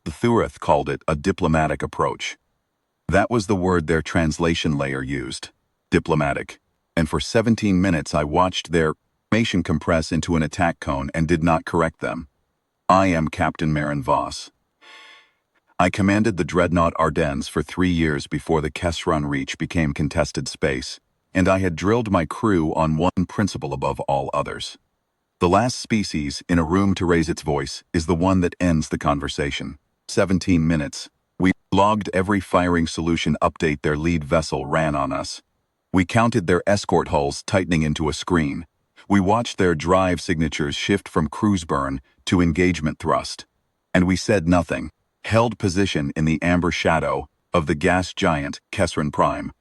The Thurath called it a diplomatic approach. That was the word their translation layer used. Diplomatic. And for 17 minutes I watched their information compress into an attack cone and did not correct them. I am Captain Marin Voss. I commanded the Dreadnought Ardennes for 3 years before the Kesron Reach became contested space, and I had drilled my crew on one principle above all others. The last species in a room to raise its voice is the one that ends the conversation. 17 minutes. We logged every firing solution update their lead vessel ran on us. We counted their escort hulls tightening into a screen. We watched their drive signatures shift from cruise burn to engagement thrust. And we said nothing, held position in the amber shadow of the gas giant Kesron Prime,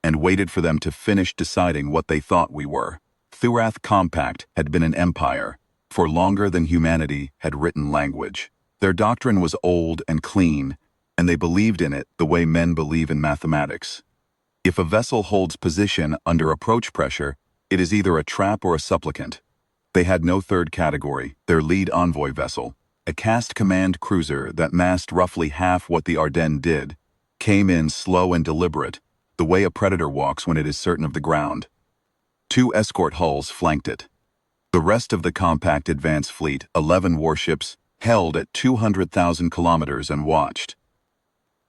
and waited for them to finish deciding what they thought we were. Thurath Compact had been an empire, for longer than humanity had written language. Their doctrine was old and clean, and they believed in it the way men believe in mathematics. If a vessel holds position under approach pressure, it is either a trap or a supplicant. They had no third category. Their lead envoy vessel, a cast command cruiser that massed roughly half what the Ardennes did, came in slow and deliberate, the way a predator walks when it is certain of the ground. 2 escort hulls flanked it. The rest of the compact advance fleet, 11 warships, held at 200,000 kilometers and watched.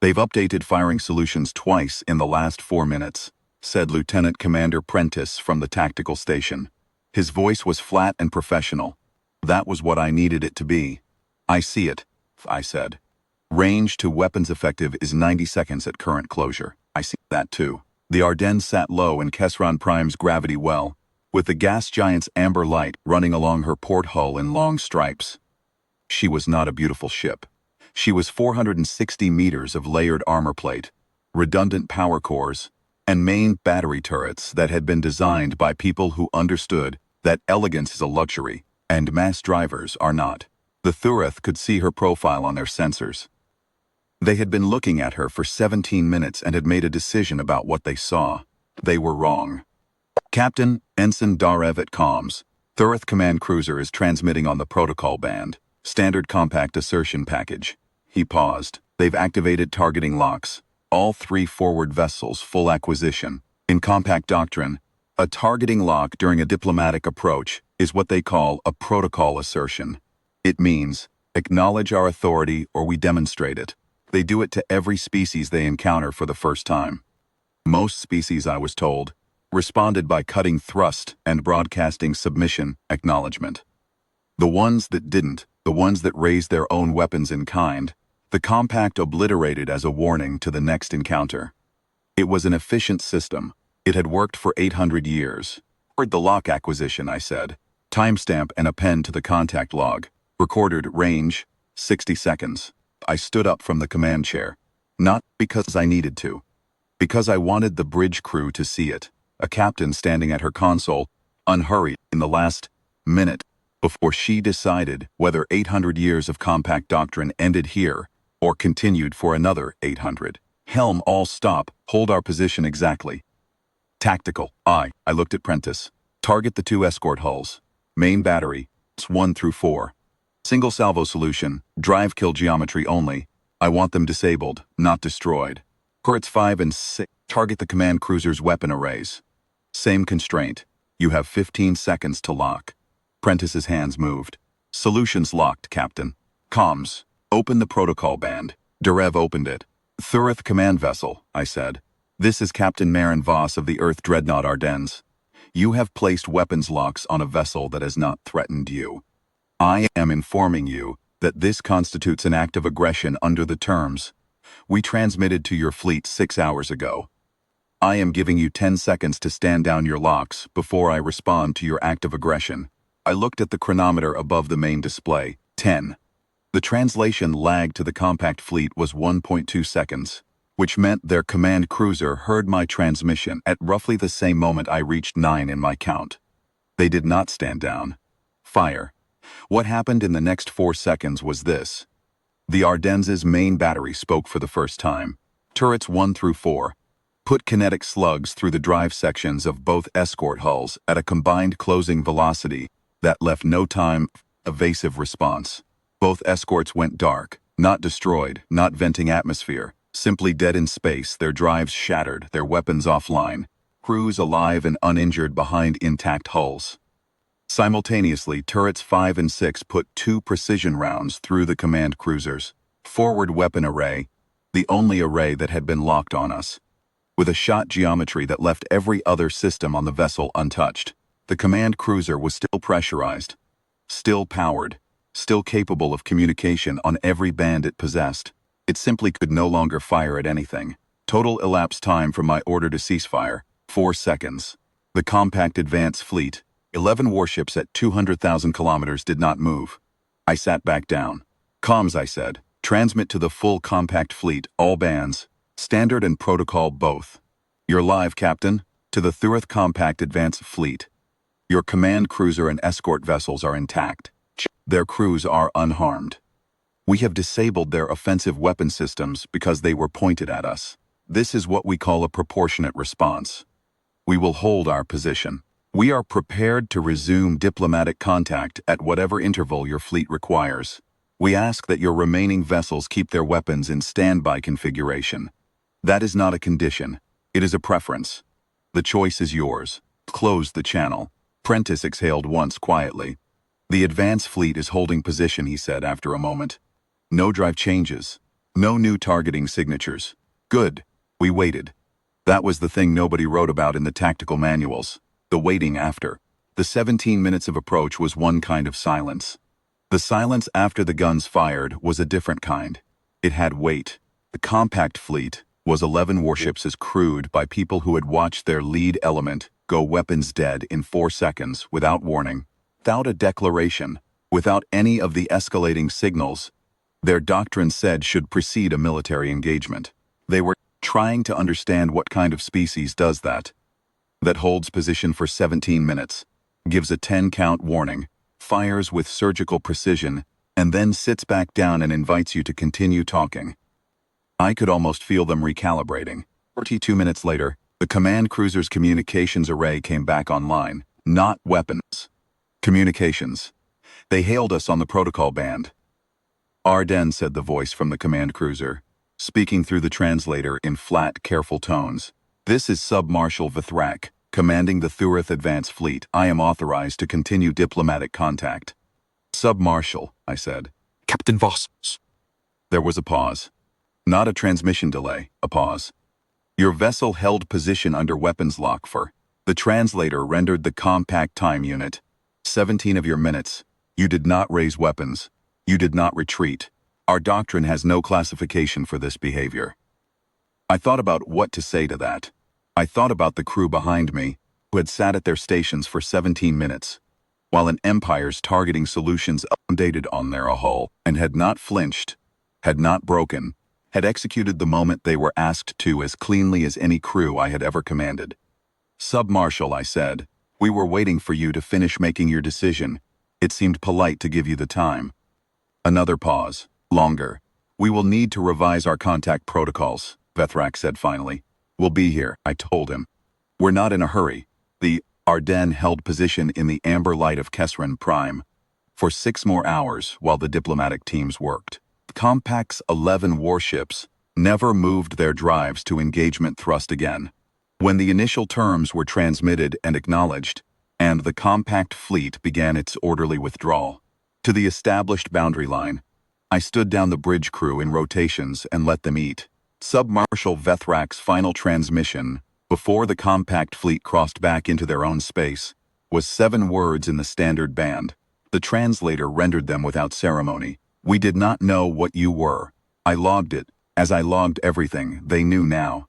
"They've updated firing solutions twice in the last 4 minutes," said Lieutenant Commander Prentice from the tactical station. His voice was flat and professional. That was what I needed it to be. "I see it," I said. "Range to weapons effective is 90 seconds at current closure." "I see that too." The Ardennes sat low in Kesron Prime's gravity well, with the gas giant's amber light running along her port hull in long stripes. She was not a beautiful ship. She was 460 meters of layered armor plate, redundant power cores, and main battery turrets that had been designed by people who understood that elegance is a luxury, and mass drivers are not. The Thurath could see her profile on their sensors. They had been looking at her for 17 minutes and had made a decision about what they saw. They were wrong. "Captain, Ensign Darev at comms. Thurath Command Cruiser is transmitting on the protocol band. Standard compact assertion package." He paused. "They've activated targeting locks. All 3 forward vessels full acquisition. In compact doctrine, a targeting lock during a diplomatic approach is what they call a protocol assertion. It means, acknowledge our authority or we demonstrate it. They do it to every species they encounter for the first time. Most species, I was told, responded by cutting thrust and broadcasting submission acknowledgement. The ones that didn't, the ones that raised their own weapons in kind, the compact obliterated as a warning to the next encounter. It was an efficient system. It had worked for 800 years. "Record the lock acquisition," I said. Timestamp and append to the contact log. Recorded range, 60 seconds. I stood up from the command chair. Not because I needed to. Because I wanted the bridge crew to see it. A captain standing at her console, unhurried in the last minute, before she decided whether 800 years of compact doctrine ended here or continued for another 800. "Helm, all stop. Hold our position exactly." "Tactical." I looked at Prentice. "Target the 2 escort hulls. Main battery, 1 through 4. Single salvo solution, drive kill geometry only. I want them disabled, not destroyed. Turrets 5 and 6. Target the command cruiser's weapon arrays. Same constraint. You have 15 seconds to lock." Prentice's hands moved. "Solutions locked, Captain." "Comms. Open the protocol band." Darev opened it. "Thurath Command Vessel," I said. "This is Captain Marin Voss of the Earth Dreadnought Ardennes. You have placed weapons locks on a vessel that has not threatened you. I am informing you that this constitutes an act of aggression under the terms we transmitted to your fleet 6 hours ago. I am giving you 10 seconds to stand down your locks before I respond to your act of aggression." I looked at the chronometer above the main display. 10. The translation lag to the compact fleet was 1.2 seconds, which meant their command cruiser heard my transmission at roughly the same moment I reached 9 in my count. They did not stand down. Fire. What happened in the next 4 seconds was this. The Ardennes' main battery spoke for the first time. Turrets 1 through 4. Put kinetic slugs through the drive sections of both escort hulls at a combined closing velocity that left no time for evasive response. Both escorts went dark, Not destroyed, not venting atmosphere, simply dead in space, their drives shattered, their weapons offline. Crews alive and uninjured behind intact hulls. Simultaneously, turrets 5 and 6 put 2 precision rounds through the command cruisers. Forward weapon array, the only array that had been locked on us. With a shot geometry that left every other system on the vessel untouched. The command cruiser was still pressurized, still powered, still capable of communication on every band it possessed. It simply could no longer fire at anything. Total elapsed time from my order to ceasefire, 4 seconds. The compact advance fleet, 11 warships at 200,000 kilometers, did not move. I sat back down. Comms, I said. Transmit to the full compact fleet, all bands. Standard and protocol both. You're live, Captain. To the Thurath Compact advance fleet. Your command cruiser and escort vessels are intact. Their crews are unharmed. We have disabled their offensive weapon systems because they were pointed at us. This is what we call a proportionate response. We will hold our position. We are prepared to resume diplomatic contact at whatever interval your fleet requires. We ask that your remaining vessels keep their weapons in standby configuration. That is not a condition. It is a preference. The choice is yours. Close the channel. Prentice exhaled once quietly. The advance fleet is holding position, he said after a moment. No drive changes. No new targeting signatures. Good. We waited. That was the thing nobody wrote about in the tactical manuals. The waiting after. The 17 minutes of approach was one kind of silence. The silence after the guns fired was a different kind. It had weight. The compact fleet was 11 warships as crewed by people who had watched their lead element go weapons dead in 4 seconds without warning, without a declaration, without any of the escalating signals their doctrine said should precede a military engagement. They were trying to understand what kind of species does that holds position for 17 minutes, gives a 10-count warning, fires with surgical precision, and then sits back down and invites you to continue talking. I could almost feel them recalibrating. 42 minutes later, the command cruiser's communications array came back online, not weapons. Communications. They hailed us on the protocol band. Ardennes, said the voice from the command cruiser, speaking through the translator in flat, careful tones. This is Sub-Marshal Vithrak, commanding the Thurath Advance Fleet. I am authorized to continue diplomatic contact. Sub-Marshal, I said. Captain Voss. There was a pause. Not a transmission delay, a pause. Your vessel held position under weapons lock for. The translator rendered the compact time unit. 17 of your minutes. You did not raise weapons. You did not retreat. Our doctrine has no classification for this behavior. I thought about what to say to that. I thought about the crew behind me, who had sat at their stations for 17 minutes, while an Empire's targeting solutions updated on their hull and had not flinched, had not broken, had executed the moment they were asked to as cleanly as any crew I had ever commanded. Sub-Marshal, I said, we were waiting for you to finish making your decision. It seemed polite to give you the time. Another pause. Longer. We will need to revise our contact protocols, Vithrak said finally. We'll be here, I told him. We're not in a hurry. The Ardennes held position in the amber light of Kesran Prime for 6 more hours while the diplomatic teams worked. The Compact's 11 warships never moved their drives to engagement thrust again. When the initial terms were transmitted and acknowledged, and the compact fleet began its orderly withdrawal to the established boundary line, I stood down the bridge crew in rotations and let them eat. Sub-Marshal Vithrak's final transmission, before the compact fleet crossed back into their own space, was 7 words in the standard band. The translator rendered them without ceremony. We did not know what you were. I logged it. As I logged everything, they knew now.